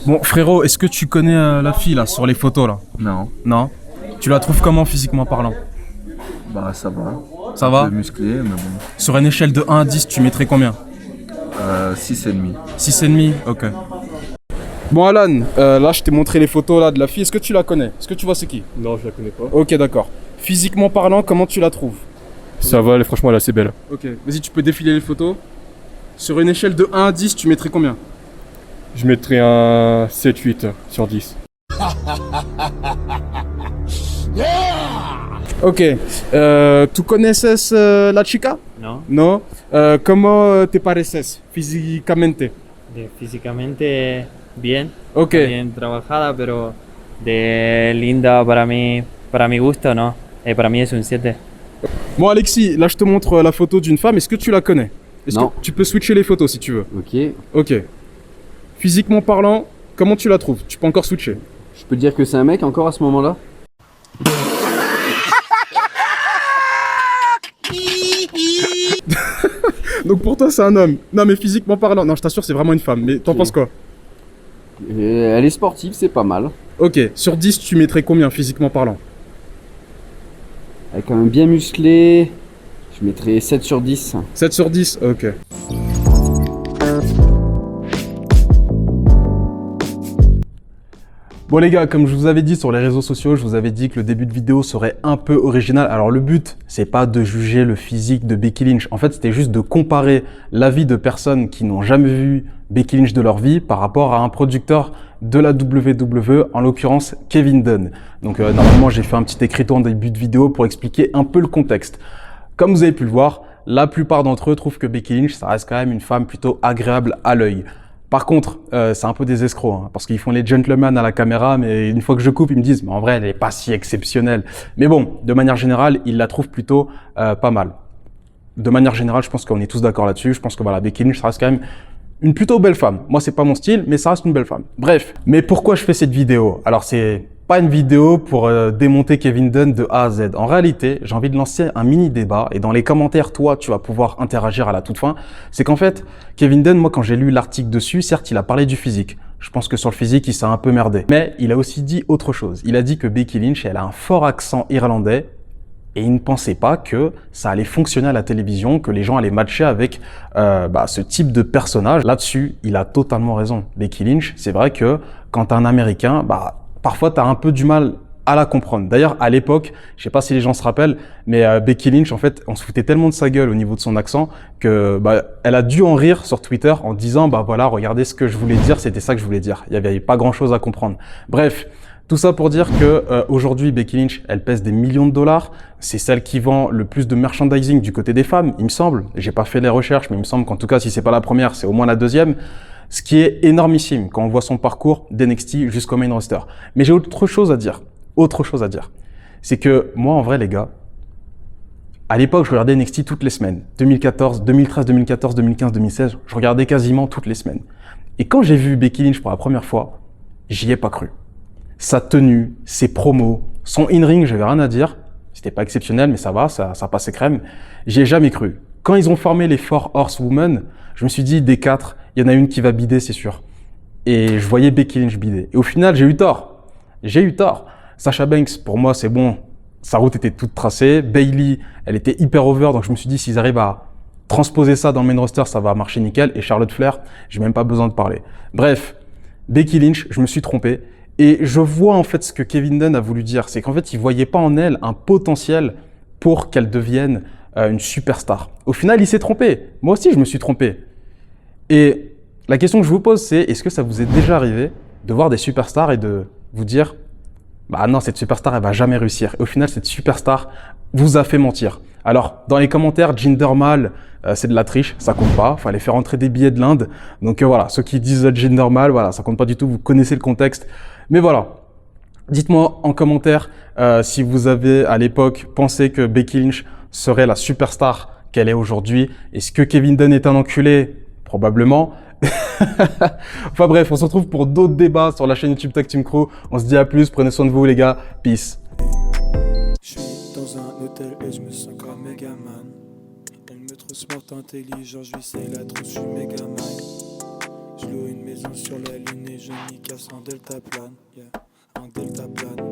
Bon frérot, est-ce que tu connais la fille là sur les photos là? Non. Non? Tu la trouves comment physiquement parlant? Bah ça va. Ça va? Un peu musclé, mais bon. Sur une échelle de 1 à 10, tu mettrais combien? 6,5. 6,5? Ok. Bon Alan, là je t'ai montré les photos là de la fille, est-ce que tu la connais? Est-ce que tu vois c'est qui? Non, je la connais pas. Ok d'accord. Physiquement parlant, comment tu la trouves? Ça va, franchement, elle est assez belle. Ok, vas-y tu peux défiler les photos. Sur une échelle de 1 à 10, tu mettrais combien? Je mettrais un 7-8 sur 10. Ok, ¿tú conoces la chica? No, No. ¿Cómo te pareces físicamente? físicamente bien, Ok. bien trabajada, pero de linda para mi gusto, no. Para mí es un 7. Bon Alexis, là je te montre la photo d'une femme, est-ce que tu la connais? Non. Tu peux switcher les photos si tu veux. Ok. Ok. Physiquement parlant, comment tu la trouves? Tu peux encore switcher. Je peux dire que c'est un mec encore à ce moment-là? Donc pour toi c'est un homme. Non mais physiquement parlant, non je t'assure c'est vraiment une femme. Mais t'en Ok. penses quoi? Elle est sportive, c'est pas mal. Ok, sur 10 tu mettrais combien physiquement parlant? Elle est quand même bien musclée. Je mettrais 7 sur 10. 7 sur 10? Ok. Bon les gars, comme je vous avais dit sur les réseaux sociaux, je vous avais dit que le début de vidéo serait un peu original. Alors le but, c'est pas de juger le physique de Becky Lynch. En fait, c'était juste de comparer l'avis de personnes qui n'ont jamais vu Becky Lynch de leur vie par rapport à un producteur de la WWE, en l'occurrence Kevin Dunn. Donc normalement, j'ai fait un petit écriteau en début de vidéo pour expliquer un peu le contexte. Comme vous avez pu le voir, la plupart d'entre eux trouvent que Becky Lynch, ça reste quand même une femme plutôt agréable à l'œil. Par contre, c'est un peu des escrocs, hein, parce qu'ils font les gentlemen à la caméra, mais une fois que je coupe, ils me disent « mais en vrai, elle n'est pas si exceptionnelle ». Mais bon, de manière générale, ils la trouvent plutôt pas mal. De manière générale, je pense qu'on est tous d'accord là-dessus. Je pense que voilà, Becky Lynch, ça reste quand même une plutôt belle femme. Moi, c'est pas mon style, mais ça reste une belle femme. Bref, mais pourquoi je fais cette vidéo? Alors, c'est pas une vidéo pour démonter Kevin Dunn de A à Z. En réalité, j'ai envie de lancer un mini débat et dans les commentaires, toi, tu vas pouvoir interagir à la toute fin. C'est qu'en fait, Kevin Dunn, moi, quand j'ai lu l'article dessus, certes, il a parlé du physique. Je pense que sur le physique, il s'est un peu merdé. Mais il a aussi dit autre chose. Il a dit que Becky Lynch, elle a un fort accent irlandais et il ne pensait pas que ça allait fonctionner à la télévision, que les gens allaient matcher avec ce type de personnage. Là-dessus, il a totalement raison. Becky Lynch, c'est vrai que quand t'es un Américain, parfois, tu as un peu du mal à la comprendre. D'ailleurs, à l'époque, je sais pas si les gens se rappellent, mais Becky Lynch, en fait, on se foutait tellement de sa gueule au niveau de son accent que elle a dû en rire sur Twitter en disant voilà, regardez ce que je voulais dire, c'était ça que je voulais dire. Il y avait pas grand-chose à comprendre. Bref, tout ça pour dire que aujourd'hui, Becky Lynch, elle pèse des millions de dollars. C'est celle qui vend le plus de merchandising du côté des femmes, il me semble. J'ai pas fait les recherches, mais il me semble qu'en tout cas, si c'est pas la première, c'est au moins la deuxième. Ce qui est énormissime quand on voit son parcours d'NXT jusqu'au main roster. Mais j'ai autre chose à dire. C'est que moi, en vrai, les gars, à l'époque, je regardais NXT toutes les semaines. 2014, 2013, 2014, 2015, 2016, je regardais quasiment toutes les semaines. Et quand j'ai vu Becky Lynch pour la première fois, j'y ai pas cru. Sa tenue, ses promos, son in-ring, j'avais rien à dire. C'était pas exceptionnel, mais ça va, ça passait crème. J'y ai jamais cru. Quand ils ont formé les 4 Horsewomen, je me suis dit, des 4, il y en a une qui va bider, c'est sûr. Et je voyais Becky Lynch bider. Et au final, j'ai eu tort. Sasha Banks, pour moi, c'est bon. Sa route était toute tracée. Bayley, elle était hyper over. Donc, je me suis dit, s'ils arrivent à transposer ça dans le main roster, ça va marcher nickel. Et Charlotte Flair, j'ai même pas besoin de parler. Bref, Becky Lynch, je me suis trompé. Et je vois en fait ce que Kevin Dunn a voulu dire. C'est qu'en fait, il voyait pas en elle un potentiel pour qu'elle devienne une superstar. Au final, il s'est trompé. Moi aussi, je me suis trompé. Et la question que je vous pose, c'est est-ce que ça vous est déjà arrivé de voir des superstars et de vous dire non, cette superstar, elle va jamais réussir. Et au final, cette superstar vous a fait mentir. Alors, dans les commentaires, Jinder Mahal, c'est de la triche, ça compte pas. Fallait faire entrer des billets de l'Inde. Donc voilà, ceux qui disent Jinder Mahal, voilà, ça compte pas du tout. Vous connaissez le contexte. Mais voilà, dites-moi en commentaire si vous avez à l'époque pensé que Becky Lynch serait la superstar qu'elle est aujourd'hui. Est-ce que Kevin Dunn est un enculé? Probablement. Enfin bref, on se retrouve pour d'autres débats sur la chaîne YouTube Tag Team Crew. On se dit à plus, prenez soin de vous les gars, peace. Je suis dans un hôtel et je me sens comme Megaman. Elle me trouve smart, intelligent, je lui sais la trousse, je suis Megaman. Je loue une maison sur la lune et je m'y casse en delta plane, yeah, en delta plane.